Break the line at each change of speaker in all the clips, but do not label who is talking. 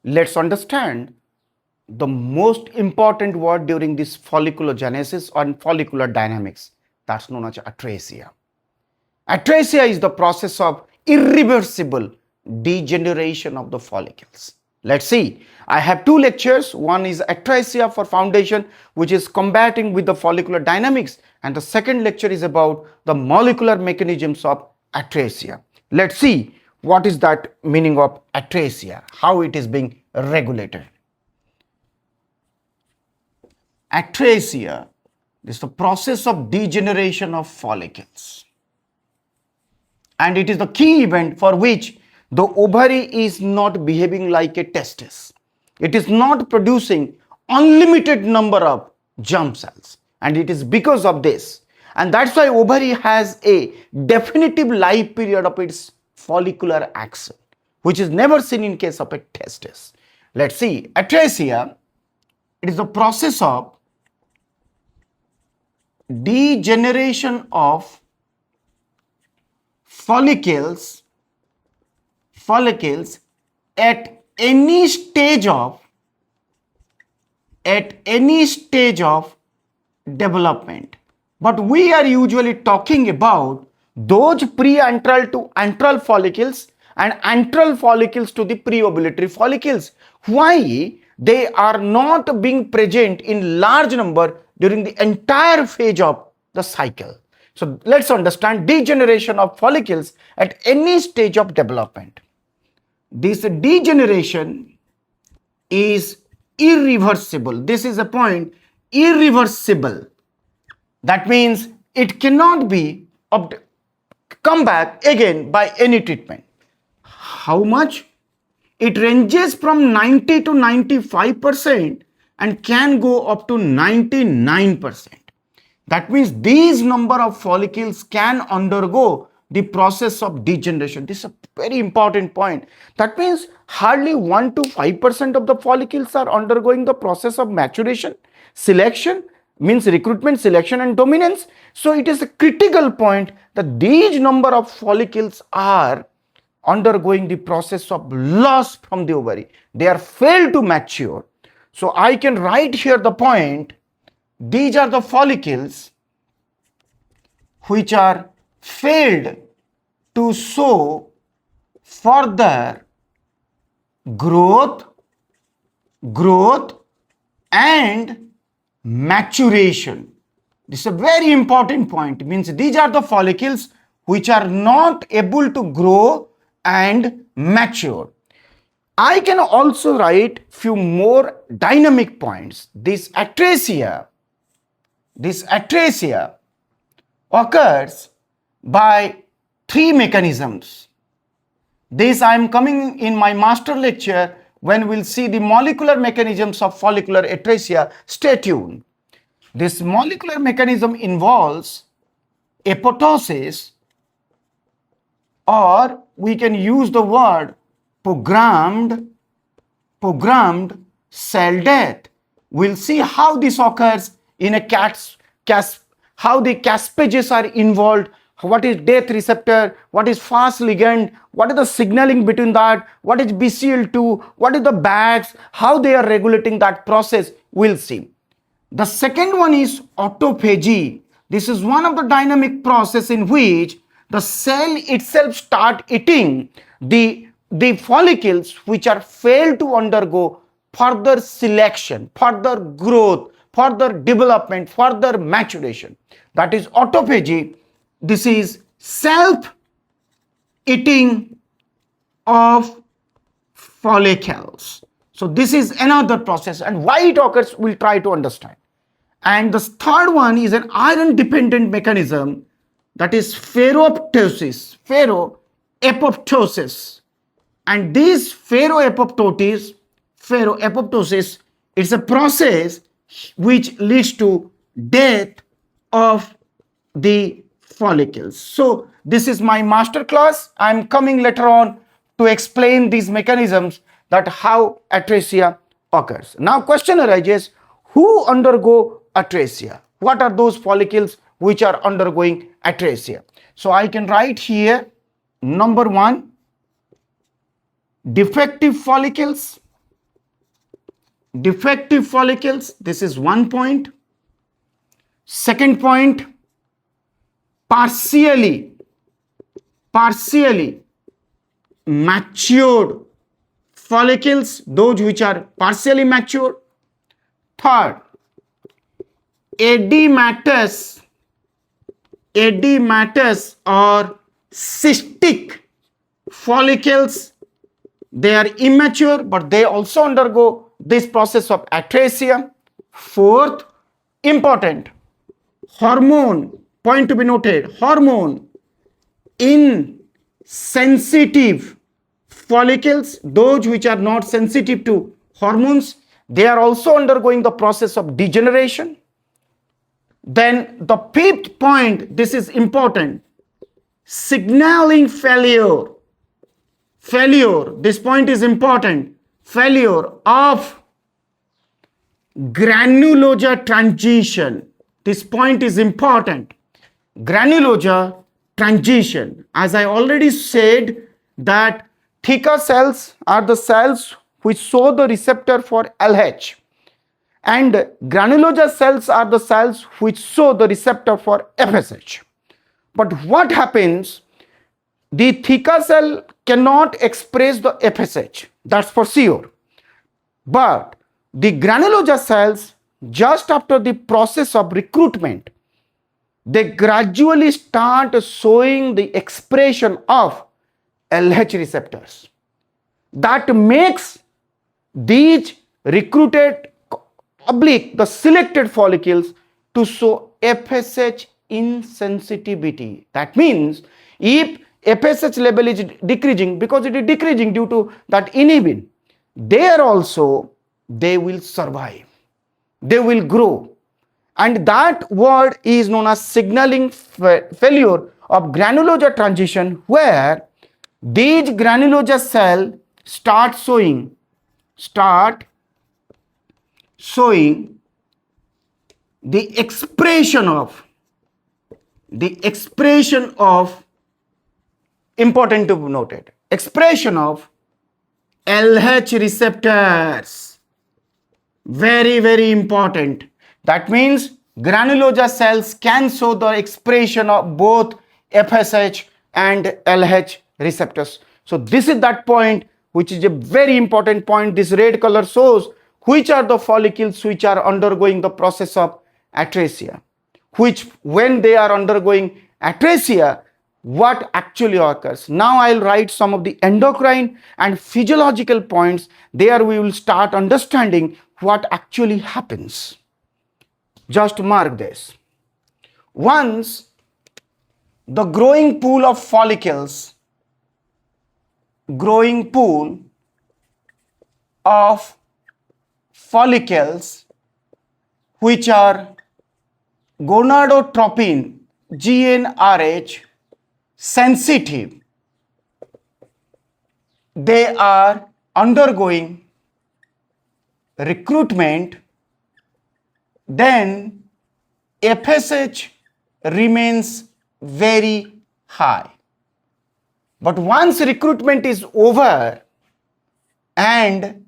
let's understand the most important word during this folliculogenesis or follicular dynamics. That's known as atresia. Atresia is the process of irreversible degeneration of the follicles. Let's see. I have two lectures. One is atresia for foundation, which is combating with the follicular dynamics, and the second lecture is about the molecular mechanisms of atresia. Let's see what is that meaning of atresia, how it is being regulated. Atresia is the process of degeneration of follicles, and it is the key event for which the ovary is not behaving like a testis. It is not producing unlimited number of germ cells, and it is because of this, and that's why ovary has a definitive life period of its follicular axon, which is never seen in case of a testis. Let's see. Atresia, it is the process of degeneration of follicles at any stage of development. But we are usually talking about those pre-antral to antral follicles and antral follicles to the pre-ovulatory follicles. Why they are not being present in large number during the entire phase of the cycle. So let's understand degeneration of follicles at any stage of development. This degeneration is irreversible. This is a point, irreversible. That means it cannot be come back again by any treatment. How much? It ranges from 90 to 95% and can go up to 99%. That means these number of follicles can undergo the process of degeneration. This is a very important point. That means hardly 1 to 5% of the follicles are undergoing the process of maturation. Selection means recruitment, selection and dominance. So it is a critical point that these number of follicles are undergoing the process of loss from the ovary. They are failed to mature. So I can write here the point, these are the follicles which are failed to show further growth and maturation. This is a very important point. It means these are the follicles which are not able to grow and mature. I can also write few more dynamic points. This atresia occurs by three mechanisms. This I am coming in my master lecture when we'll see the molecular mechanisms of follicular atresia. Stay tuned. This molecular mechanism involves apoptosis, or we can use the word programmed cell death. We'll see how this occurs in a how the caspages are involved, what is death receptor, what is fast ligand, what is the signaling between that, what is BCL2, what is the bags, how they are regulating that process, we'll see. The second one is autophagy. This is one of the dynamic process in which the cell itself start eating the follicles which are failed to undergo further selection, further growth, further development, further maturation. That is autophagy. This is self-eating of follicles. So this is another process, and why it occurs we'll try to understand. And the third one is an iron-dependent mechanism, that is ferroptosis. And this ferroptosis is a process which leads to death of the follicles. So this is my master class. I am coming later on to explain these mechanisms, that how atresia occurs. Now question arises, who undergo atresia? What are those follicles which are undergoing atresia? So I can write here, number one, defective follicles. defective follicles. This is one point. Second point, partially matured follicles, those which are partially matured. Third, edematous or cystic follicles. They are immature, but they also undergo this process of atresia. Fourth, important, hormone, point to be noted, hormone insensitive follicles, those which are not sensitive to hormones, they are also undergoing the process of degeneration. Then the fifth point, this is important, signaling failure, this point is important, failure of Granulosa transition. This point is important. Granulosa transition. As I already said, that theca cells are the cells which show the receptor for LH, and granulosa cells are the cells which show the receptor for FSH. But what happens? The theca cell cannot express the FSH, that's for sure. But the granulosa cells, just after the process of recruitment, they gradually start showing the expression of LH receptors. That makes these recruited the selected follicles to show FSH insensitivity. That means if FSH level is decreasing, because it is decreasing due to that inhibin, there also they will survive, they will grow. And that word is known as signaling failure of granulosa transition, where these granulosa cells start showing the expression of important to be noted, expression of LH receptors. Very, very important. That means granulosa cells can show the expression of both FSH and LH receptors. So this is that point, which is a very important point. This red color shows which are the follicles which are undergoing the process of atresia, which when they are undergoing atresia, what actually occurs. Now I'll write some of the endocrine and physiological points. There we will start understanding what actually happens. Just mark this. Once the growing pool of follicles, which are gonadotropin GnRH sensitive, they are undergoing recruitment, then FSH remains very high. But once recruitment is over and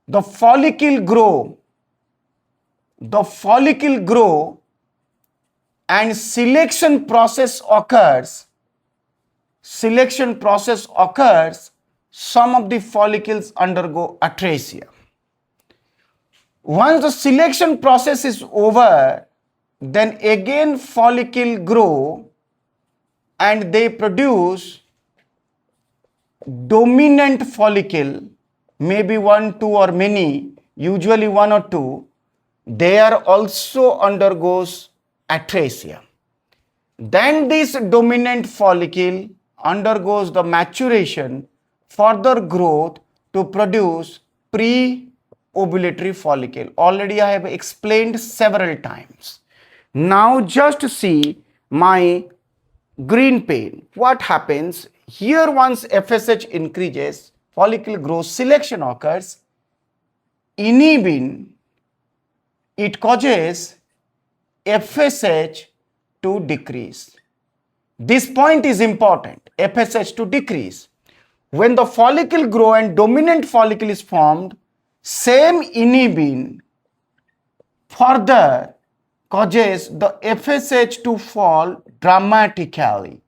the follicle grow and selection process occurs, some of the follicles undergo atresia. Once the selection process is over, then again follicle grow and they produce dominant follicle, maybe one, two or many, usually one or two, there also undergoes atresia. Then this dominant follicle undergoes the maturation, further growth to produce pre-ovulatory follicle. Already I have explained several times. Now just see my green pane. What happens? Here once FSH increases, follicle grows, selection occurs, inhibin, it causes FSH to decrease. This point is important, FSH to decrease. When the follicle grow and dominant follicle is formed, Same inhibin further causes the FSH to fall dramatically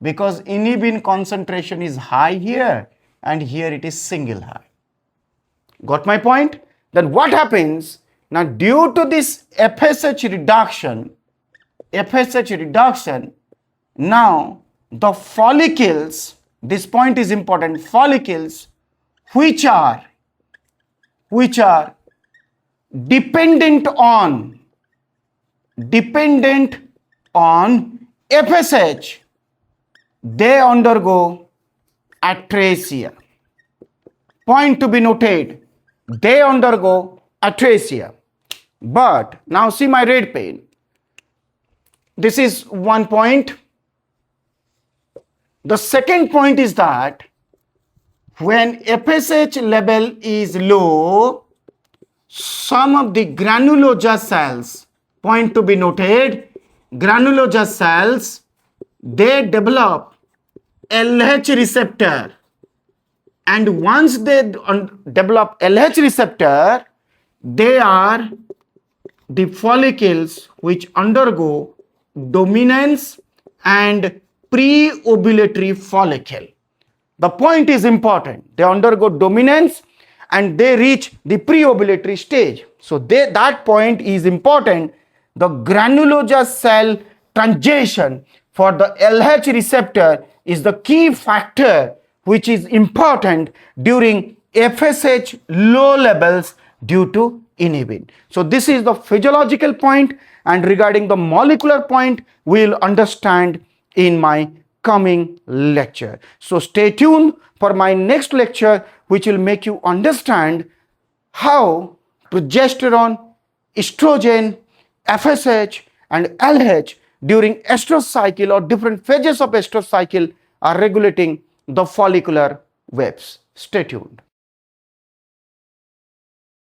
because inhibin concentration is high here and here it is single high. Got my point? Then what happens? Now due to this FSH reduction, now the follicles, this point is important, follicles which are dependent on FSH, they undergo atresia. Point to be noted, they undergo atresia. But now see my red pen. This is one point. The second point is that when FSH level is low, some of the granulosa cells, point to be noted, granulosa cells, they develop LH receptor, and once they develop LH receptor, they are the follicles which undergo dominance and pre-ovulatory follicle. The point is important. They undergo dominance and they reach the pre-ovulatory stage. So that point is important. The granulosa cell transition for the LH receptor is the key factor which is important during FSH low levels due to inhibin. So this is the physiological point, and regarding the molecular point we will understand in my coming lecture. So stay tuned for my next lecture, which will make you understand how progesterone, estrogen, FSH and LH during estrous cycle or different phases of estrous cycle are regulating the follicular waves. Stay tuned.